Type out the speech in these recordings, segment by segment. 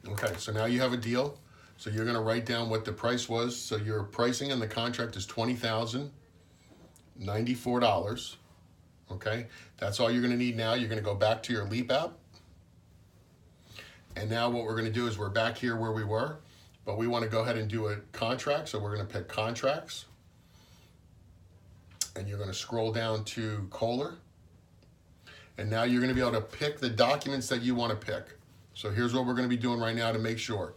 Okay, so now you have a deal. So you're gonna write down what the price was. So your pricing in the contract is $20,094. Okay, that's all you're gonna need now. You're gonna go back to your Leap app. And now what we're gonna do is we're back here where we were, but we wanna go ahead and do a contract. So we're gonna pick contracts. And you're gonna scroll down to Kohler. And now you're gonna be able to pick the documents that you wanna pick. So here's what we're gonna be doing right now to make sure.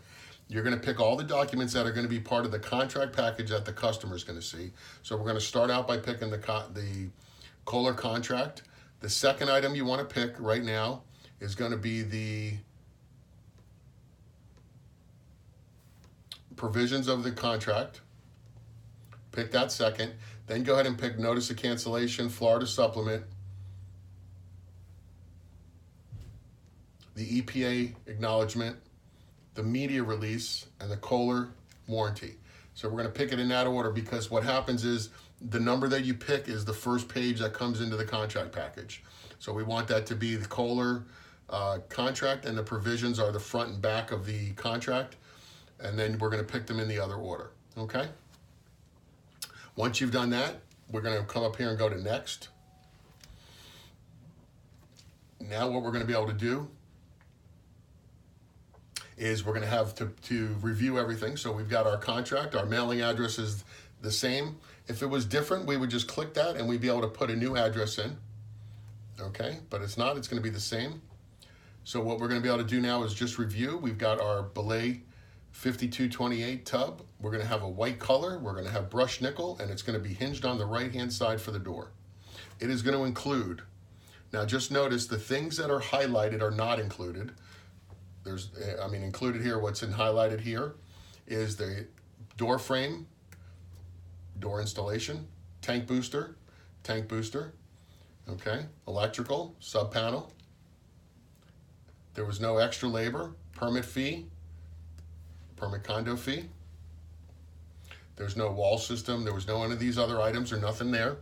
You're gonna pick all the documents that are gonna be part of the contract package that the customer's gonna see. So we're gonna start out by picking the Kohler contract. The second item you wanna pick right now is gonna be the provisions of the contract. Pick that second. Then go ahead and pick notice of cancellation, Florida supplement, the EPA acknowledgement, the media release, and the Kohler warranty. So we're gonna pick it in that order because what happens is the number that you pick is the first page that comes into the contract package. So we want that to be the Kohler contract, and the provisions are the front and back of the contract. And then we're gonna pick them in the other order, okay? Once you've done that, we're gonna come up here and go to next. Now what we're gonna be able to do is we're gonna have to review everything. So we've got our contract, our mailing address is the same. If it was different, we would just click that and we'd be able to put a new address in, okay? But it's not, it's gonna be the same. So what we're gonna be able to do now is just review. We've got our Belay 5228 tub. We're gonna have a white color, we're gonna have brushed nickel, and it's gonna be hinged on the right-hand side for the door. It is gonna include, now just notice the things that are highlighted are not included. Included here, what's in highlighted here is the door frame, door installation, tank booster, okay, electrical, sub panel. There was no extra labor, permit fee, permit condo fee. There's no wall system, there was no one of these other items or nothing there.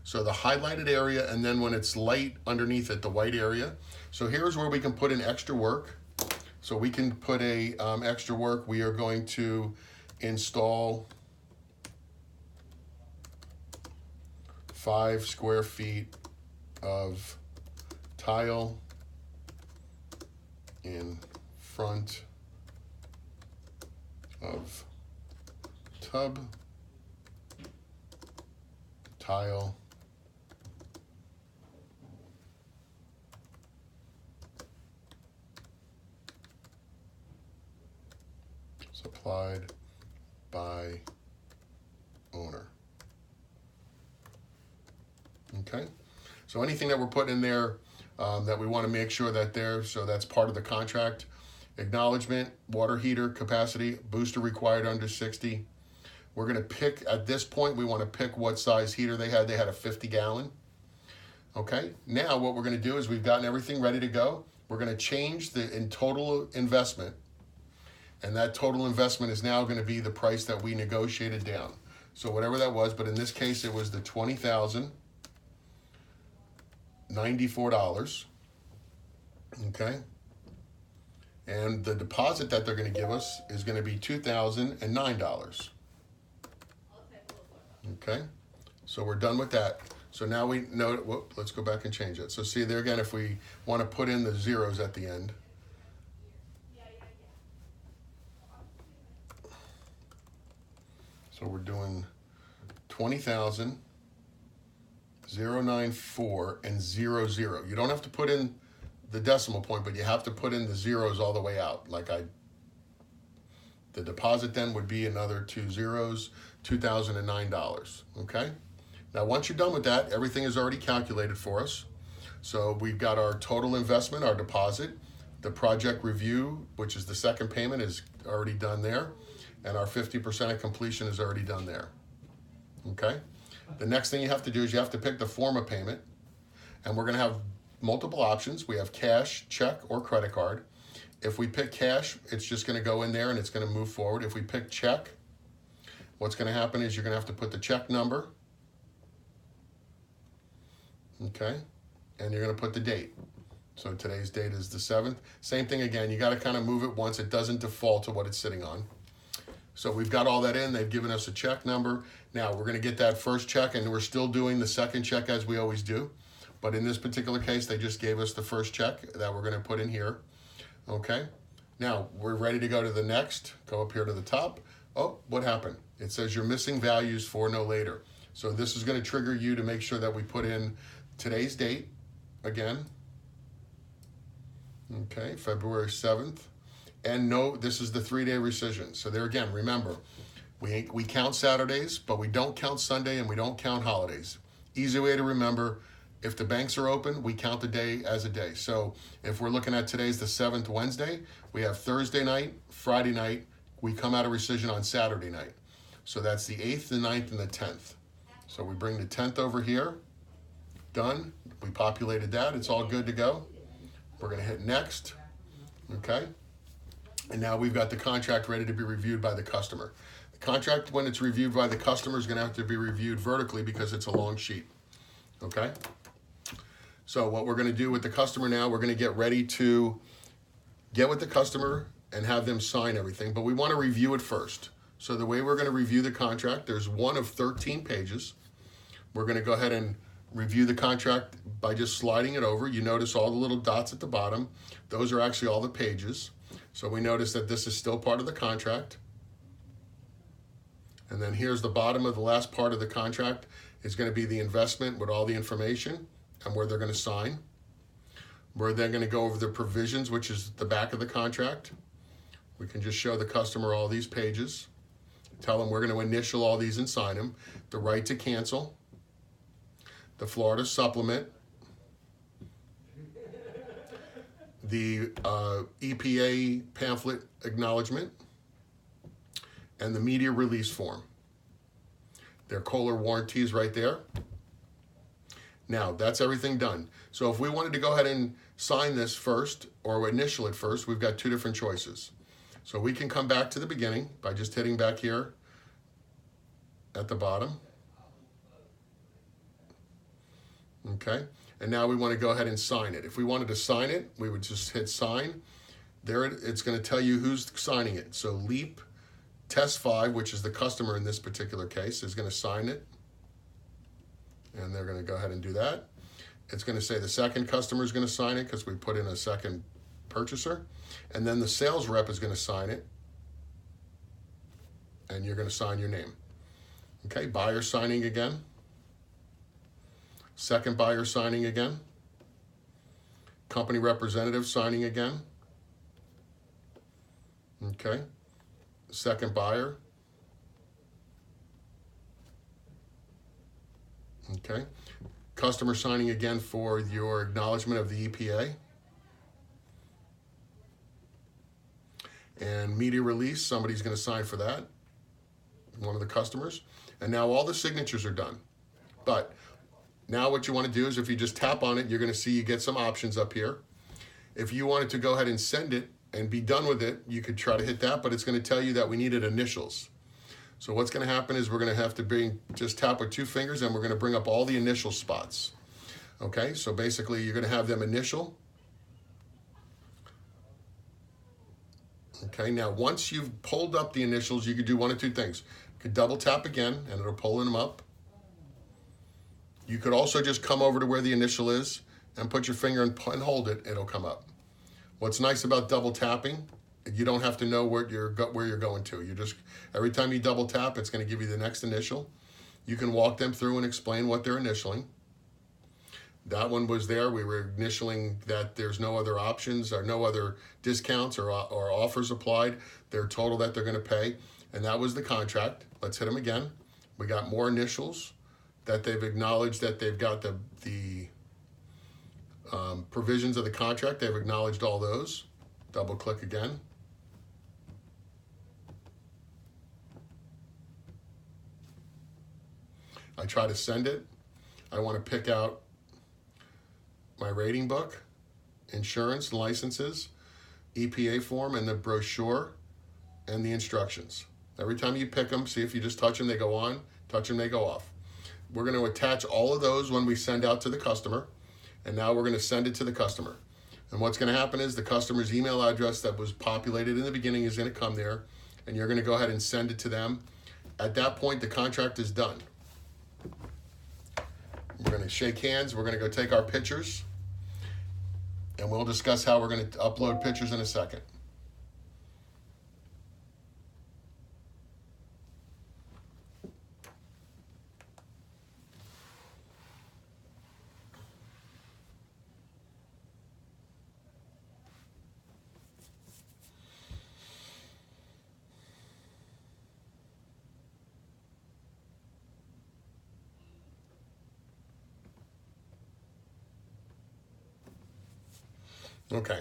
So the highlighted area, and then when it's light underneath it, the white area. So here's where we can put in extra work. So we can put a extra work. We are going to install 5 square feet of tile in front of tub, tile, supplied by owner. Okay, so anything that we're putting in there that we want to make sure that so that's part of the contract. Acknowledgement, water heater capacity, booster required under 60. We're gonna pick, at this point, we wanna pick what size heater they had. They had a 50-gallon. Okay, now what we're gonna do is we've gotten everything ready to go. We're gonna change the total investment, and that total investment is now gonna be the price that we negotiated down. So whatever that was, but in this case, it was the $20,094, okay? And the deposit that they're gonna give us is gonna be $2,009. Okay, so we're done with that. So now we know, let's go back and change it. So see there again, if we wanna put in the zeros at the end. So we're doing 20,094 and 00. You don't have to put in the decimal point, but you have to put in the zeros all the way out. The deposit then would be another 2 zeros, $2,009, okay? Now once you're done with that, everything is already calculated for us. So we've got our total investment, our deposit, the project review, which is the second payment, is already done there, and our 50% of completion is already done there, okay? The next thing you have to do is you have to pick the form of payment, and we're gonna have multiple options. We have cash, check, or credit card. If we pick cash, it's just gonna go in there and it's gonna move forward. If we pick check, what's gonna happen is you're gonna have to put the check number, okay? And you're gonna put the date. So today's date is the 7th. Same thing again, you got to kind of move it once. It doesn't default to what it's sitting on. So we've got all that in. They've given us a check number. Now we're going to get that first check, and we're still doing the second check as we always do. But in this particular case, they just gave us the first check that we're going to put in here. Okay. Now we're ready to go to the next. Go up here to the top. Oh, what happened? It says you're missing values for no later. So this is going to trigger you to make sure that we put in today's date again. Okay, February 7th. And no, this is the 3-day rescission. So there again, remember, we count Saturdays, but we don't count Sunday and we don't count holidays. Easy way to remember, if the banks are open, we count the day as a day. So if we're looking at today's the 7th, Wednesday, we have Thursday night, Friday night, we come out of rescission on Saturday night. So that's the 8th, the 9th, and the 10th. So we bring the 10th over here, done. We populated that, it's all good to go. We're gonna hit next, okay? And now we've got the contract ready to be reviewed by the customer. The contract, when it's reviewed by the customer, is gonna have to be reviewed vertically because it's a long sheet, okay? So what we're gonna do with the customer now, we're gonna get ready to get with the customer and have them sign everything, but we wanna review it first. So the way we're gonna review the contract, there's one of 13 pages. We're gonna go ahead and review the contract by just sliding it over. You notice all the little dots at the bottom. Those are actually all the pages. So we notice that this is still part of the contract. And then here's the bottom of the last part of the contract. It's gonna be the investment with all the information and where they're gonna sign. We're then gonna go over the provisions, which is the back of the contract. We can just show the customer all these pages. Tell them we're gonna initial all these and sign them. The right to cancel, the Florida supplement, the EPA pamphlet acknowledgement, and the media release form. Their Kohler warranties right there. Now, that's everything done. So if we wanted to go ahead and sign this first or initial it first, we've got two different choices. So we can come back to the beginning by just hitting back here at the bottom. Okay, and now we want to go ahead and sign it. If we wanted to sign it, we would just hit sign. There it's going to tell you who's signing it. So Leap Test 5, which is the customer in this particular case, is going to sign it. And they're going to go ahead and do that. It's going to say the second customer is going to sign it because we put in a second purchaser. And then the sales rep is going to sign it. And you're going to sign your name. Okay, buyer signing again. Second buyer signing again. Company representative signing again. Okay. Second buyer. Okay. Customer signing again for your acknowledgement of the EPA. And media release, somebody's going to sign for that. One of the customers. And now all the signatures are done. But now what you want to do is if you just tap on it, you're going to see you get some options up here. If you wanted to go ahead and send it and be done with it, you could try to hit that, but it's going to tell you that we needed initials. So what's going to happen is we're going to have to just tap with 2 fingers and we're going to bring up all the initial spots. Okay, so basically you're going to have them initial. Okay, now once you've pulled up the initials, you could do one of 2 things. You could double tap again and it'll pull them up. You could also just come over to where the initial is and put your finger and hold it, it'll come up. What's nice about double tapping, you don't have to know where you're going to. You just, every time you double tap, it's going to give you the next initial. You can walk them through and explain what they're initialing. That one was there. We were initialing that there's no other options or no other discounts or offers applied. Their total that they're going to pay. And that was the contract. Let's hit them again. We got more initials that they've acknowledged that they've got the provisions of the contract. They've acknowledged all those. Double click again. I try to send it. I want to pick out my rating book, insurance, licenses, EPA form, and the brochure, and the instructions. Every time you pick them, see if you just touch them, they go on, touch them, they go off. We're going to attach all of those when we send out to the customer, and now we're going to send it to the customer. And what's going to happen is the customer's email address that was populated in the beginning is going to come there, and you're going to go ahead and send it to them. At that point, the contract is done. We're going to shake hands. We're going to go take our pictures, and we'll discuss how we're going to upload pictures in a second. Okay,